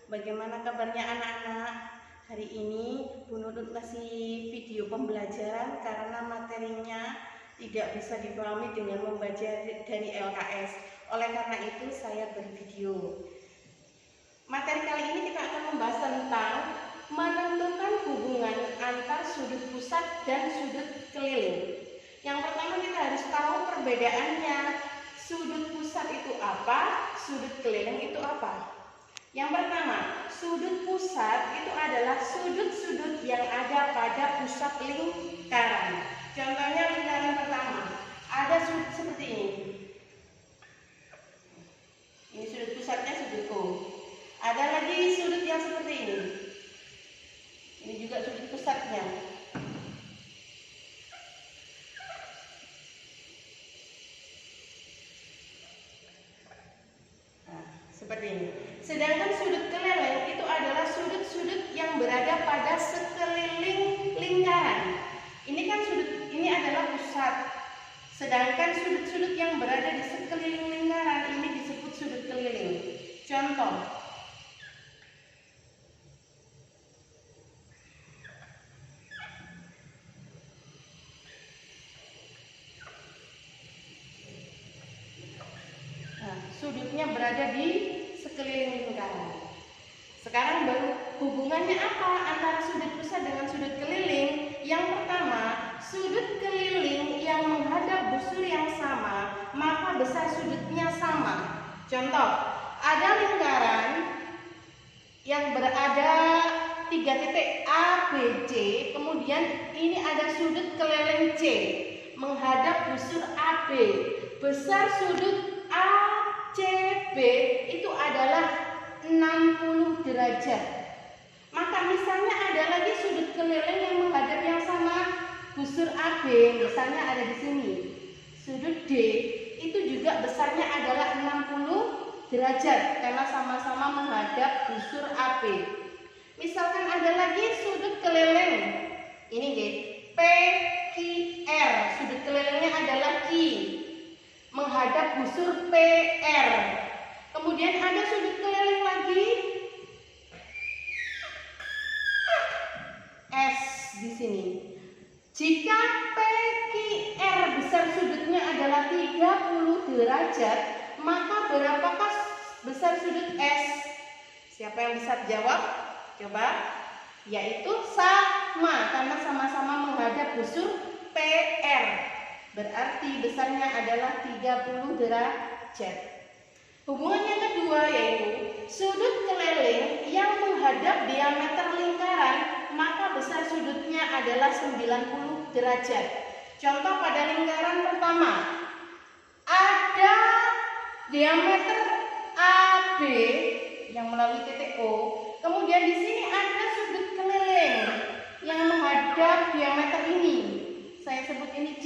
Bagaimana kabarnya anak-anak? Hari ini Bu Nurut kasih video pembelajaran karena materinya tidak bisa dipahami dengan membaca dari LKS. Oleh karena itu saya bervideo. Materi kali ini kita akan membahas tentang menentukan hubungan antar sudut pusat dan sudut keliling. Yang pertama kita harus tahu perbedaannya. Sudut pusat itu apa? Sudut keliling itu apa? Yang pertama, sudut pusat itu adalah sudut-sudut yang ada pada pusat lingkaran. Contohnya lingkaran pertama, ada sudut seperti ini. Ini sudut pusatnya sudut O. Ada lagi sudut yang seperti ini. Ini juga sudut pusatnya. Seperti ini. Sedangkan sudut keliling itu adalah sudut-sudut yang berada pada sekeliling lingkaran. Ini kan sudut, ini adalah pusat. Sedangkan sudut-sudut yang berada di sekeliling lingkaran ini disebut sudut keliling. Contoh. Sudutnya berada di sekeliling lingkaran. Sekarang baru hubungannya apa antara sudut pusat dengan sudut keliling? Yang pertama, sudut keliling yang menghadap busur yang sama, maka besar sudutnya sama. Contoh, ada lingkaran yang berada 3 titik A, B, C, kemudian ini ada sudut keliling C menghadap busur AB. Besar sudut A CB itu adalah 60 derajat. Maka misalnya ada lagi sudut keliling yang menghadap yang sama busur AB, misalnya ada di sini. Sudut D itu juga besarnya adalah 60 derajat karena sama-sama menghadap busur AB. Misalkan ada lagi sudut keliling. Ini nggih, PQR. Sudut kelilingnya adalah Q menghadap busur PR. Kemudian ada sudut keliling lagi S di sini. Jika PQR besar sudutnya adalah 30 derajat, maka berapakah besar sudut S? Siapa yang bisa jawab? Coba. Yaitu sama, karena sama-sama menghadap busur PR. Berarti besarnya adalah 30 derajat. Hubungan yang kedua yaitu sudut keliling yang menghadap diameter lingkaran, maka besar sudutnya adalah 90 derajat. Contoh pada lingkaran pertama, ada diameter AB yang melalui titik O. Kemudian di sini ada sudut keliling yang menghadap diameter ini. Saya sebut ini C.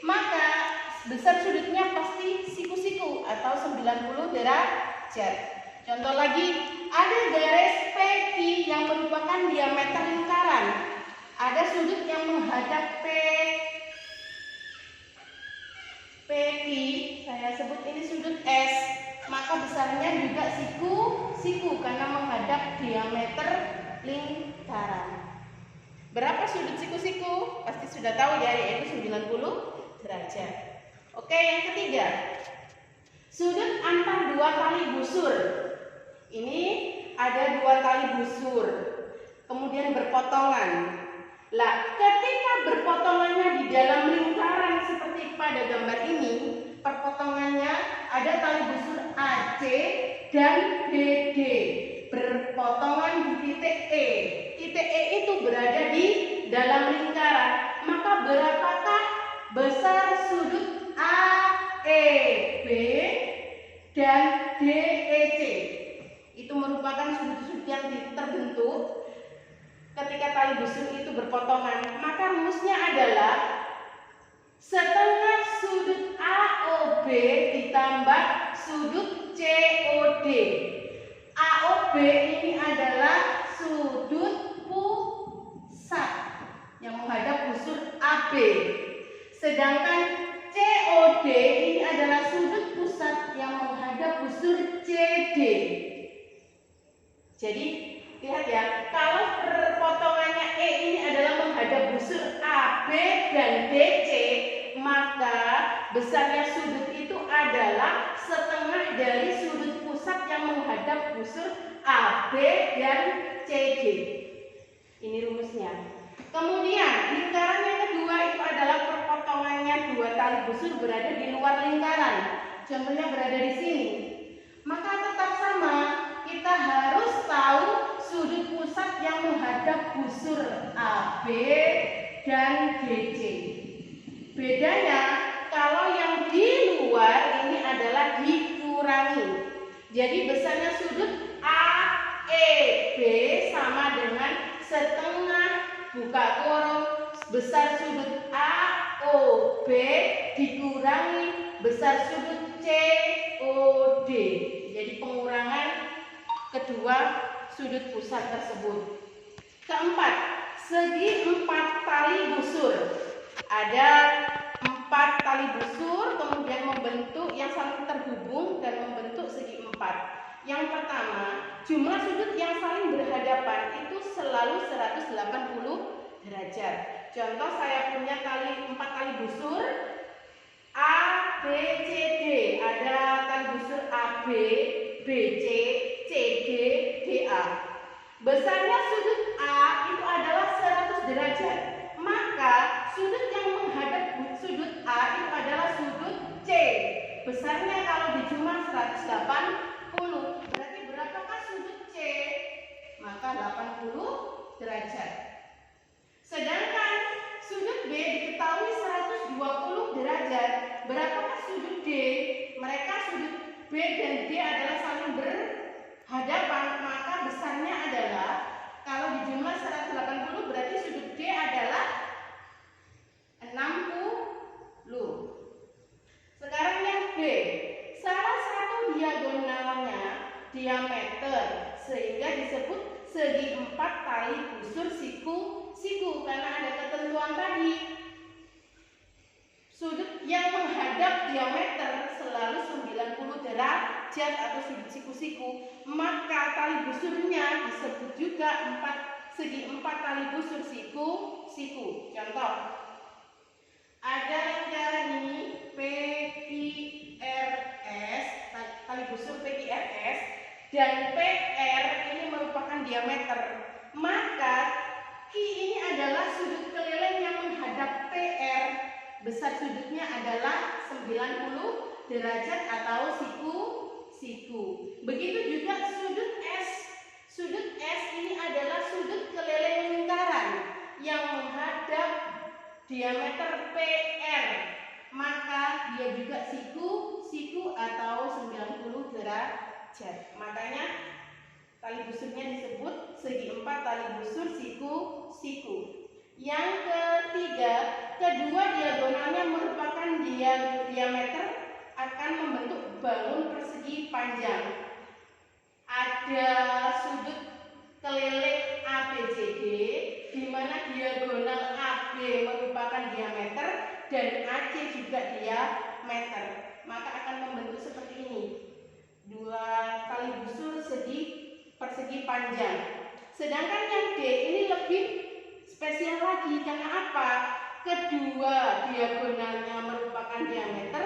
Maka besar sudutnya pasti siku-siku atau 90 derajat. Contoh lagi, ada garis PQ yang merupakan diameter lingkaran. Ada sudut yang menghadap PQ, saya sebut ini sudut S. Maka besarnya juga siku-siku karena menghadap diameter lingkaran. Berapa sudut siku-siku? Pasti sudah tahu ya, yaitu 90 derajat. Oke, yang ketiga, sudut antar 2 kali busur. Ini ada 2 kali busur, kemudian berpotongan. Lah, ketika berpotongannya di dalam lingkaran seperti pada gambar ini, perpotongannya ada tali busur AC dan BD berpotongan di titik E. Titik E itu berada di dalam lingkaran. Maka berapakah besar sudut AEB dan DEC? Itu merupakan sudut-sudut yang terbentuk ketika tali busur itu berpotongan. Maka rumusnya adalah setengah sudut AOB ditambah sudut COD. AOB ini adalah sudut pusat yang menghadap busur AB. Sedangkan COD ini adalah sudut pusat yang menghadap busur CD. Jadi lihat ya, kalau perpotongannya E ini adalah menghadap busur AB dan DC, maka besarnya sudut itu adalah setengah dari sudut pusat yang menghadap busur AB dan CD. Ini rumusnya. Kemudian lingkaran yang kedua itu adalah perpotongannya dua tali busur berada di luar lingkaran. Contohnya berada di sini. Maka tetap sama, kita harus tahu sudut pusat yang menghadap busur AB dan DC. Bedanya, kalau yang di luar ini adalah dikurangi. Jadi besarnya sudut AEB sama dengan setengah buka kurung besar sudut AOB dikurangi besar sudut COD. Jadi pengurangan kedua sudut pusat tersebut. Keempat, segi 4 tali busur. Ada 4 tali busur kemudian membentuk yang saling terhubung dan membentuk segi 4. Yang pertama, jumlah sudut yang saling berhadapan itu selalu 180 derajat. Contoh, saya punya 4 tali busur A, B, C, D. Ada tali busur AB, BC, CD, DA. Besarnya sudut A itu adalah 100 derajat. Maka sudut yang menghadap sudut A itu adalah sudut C. Besarnya kalau dijumlah 180. Berarti berapakah sudut C? Maka 80 derajat. Sedangkan sudut B diketahui 120 derajat. Berapakah sudut D? Mereka sudut B dan D adalah saling berhadapan. Maka besarnya adalah kalau dijumlah 180 berarti sudut D adalah 60. Sekarang yang B, salah satu diagonalnya diameter sehingga disebut segi 4 tali busur siku-siku karena ada ketentuan tadi. Sudut yang menghadap diameter selalu 90 derajat atau sudut siku-siku, maka tali busurnya disebut juga segi 4 tali busur siku-siku. Contoh, ada lingkaran ini PQRS, tali busur PQRS, dan PR ini merupakan diameter. Maka Q ini adalah sudut keliling yang menghadap PR. Besar sudutnya adalah 90 derajat atau siku-siku. Begitu juga sudut S. Sudut S ini adalah sudut keliling lingkaran yang menghadap diameter PR. Maka dia juga siku-siku atau 90 derajat. Makanya tali busurnya disebut segi 4 tali busur siku-siku. Yang ketiga, kedua diagonalnya merupakan diameter akan membentuk bangun persegi panjang. Ada sudut keliling ABCD di mana diagonal AB merupakan diameter dan AC juga diameter. Maka akan membentuk seperti ini. Dua tali busur persegi panjang. Sedangkan yang D ini lebih spesial lagi karena apa? Kedua diagonalnya merupakan diameter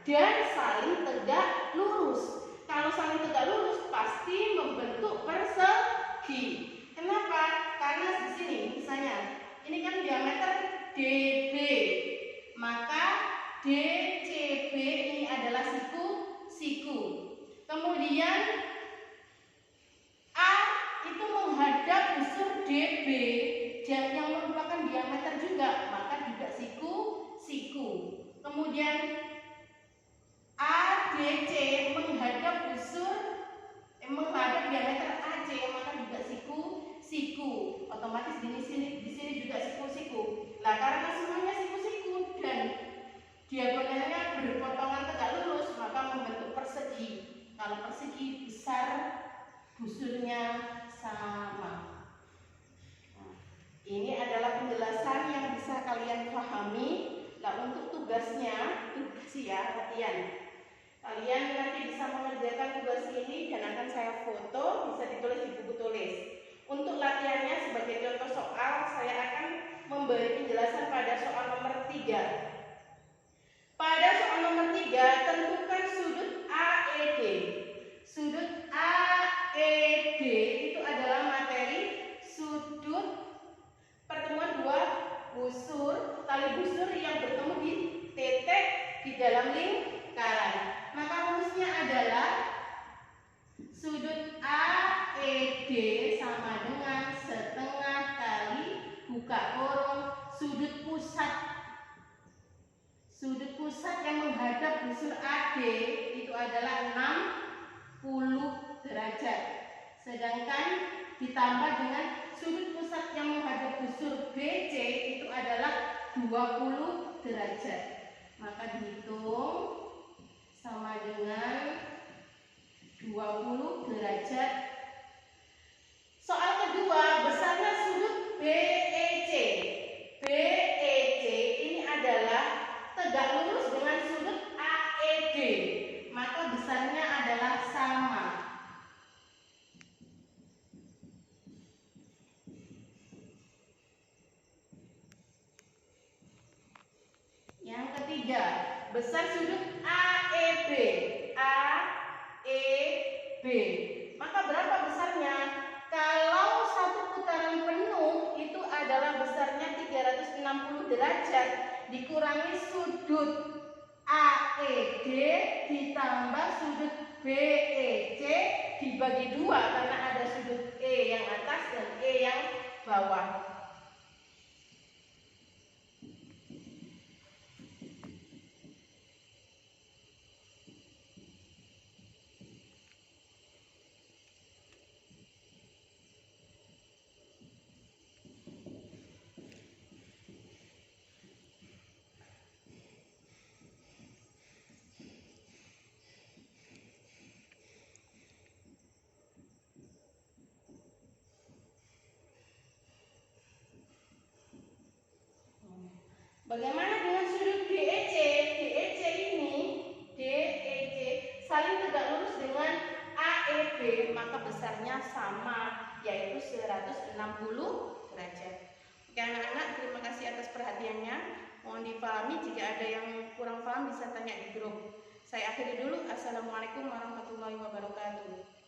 dan saling tegak lurus. Kalau saling tegak lurus pasti membentuk persegi. Kenapa? Karena di sini misalnya ini kan diameter DB, maka DCB ini adalah siku-siku. Kemudian A itu menghadap busur DB yang merupakan diameter juga, maka juga siku-siku. Kemudian ADC menghadap menghadap diameter AC, maka juga siku-siku. Otomatis di sini juga siku-siku. Nah, karena semuanya siku-siku dan diagonalnya berpotongan tegak lurus, maka membentuk persegi. Kalau persegi besar busurnya sama. Ini adalah penjelasan yang bisa kalian pahami. Nah, untuk tugasnya, latihan. Kalian nanti bisa mengerjakan tugas ini dan akan saya foto, bisa ditulis di buku soal nomor 3. Pada soal nomor 3, tentukan sudut AED. Sudut AED itu adalah materi sudut pertemuan dua busur, tali busur yang bertemu di titik di dalam lingkaran. Maka rumusnya adalah sudut AED sama dengan setengah kali buka kurung sudut pusat yang menghadap busur AD itu adalah 60 derajat. Sedangkan ditambah dengan sudut pusat yang menghadap busur BC itu adalah 20 derajat. Maka dihitung sama dengan 20 derajat. Soal kedua, besarnya sudut BEC. BEC ini adalah tegak lurus dengan sudut AED. Maka besarnya adalah sama. Yang ketiga, besar sudut AEB. AEB. Maka berapa besarnya? Kalau satu putaran penuh itu adalah besarnya 360 derajat dikurangi sudut AED ditambah sudut BEC dibagi 2 karena ada sudut E yang atas dan E yang bawah. Bagaimana dengan sudut DEC? DEC ini, DEC saling tegak lurus dengan AEB, maka besarnya sama, yaitu 160 derajat. Oke anak-anak, terima kasih atas perhatiannya. Mohon dipahami, jika ada yang kurang paham bisa tanya di grup. Saya akhiri dulu. Assalamualaikum warahmatullahi wabarakatuh.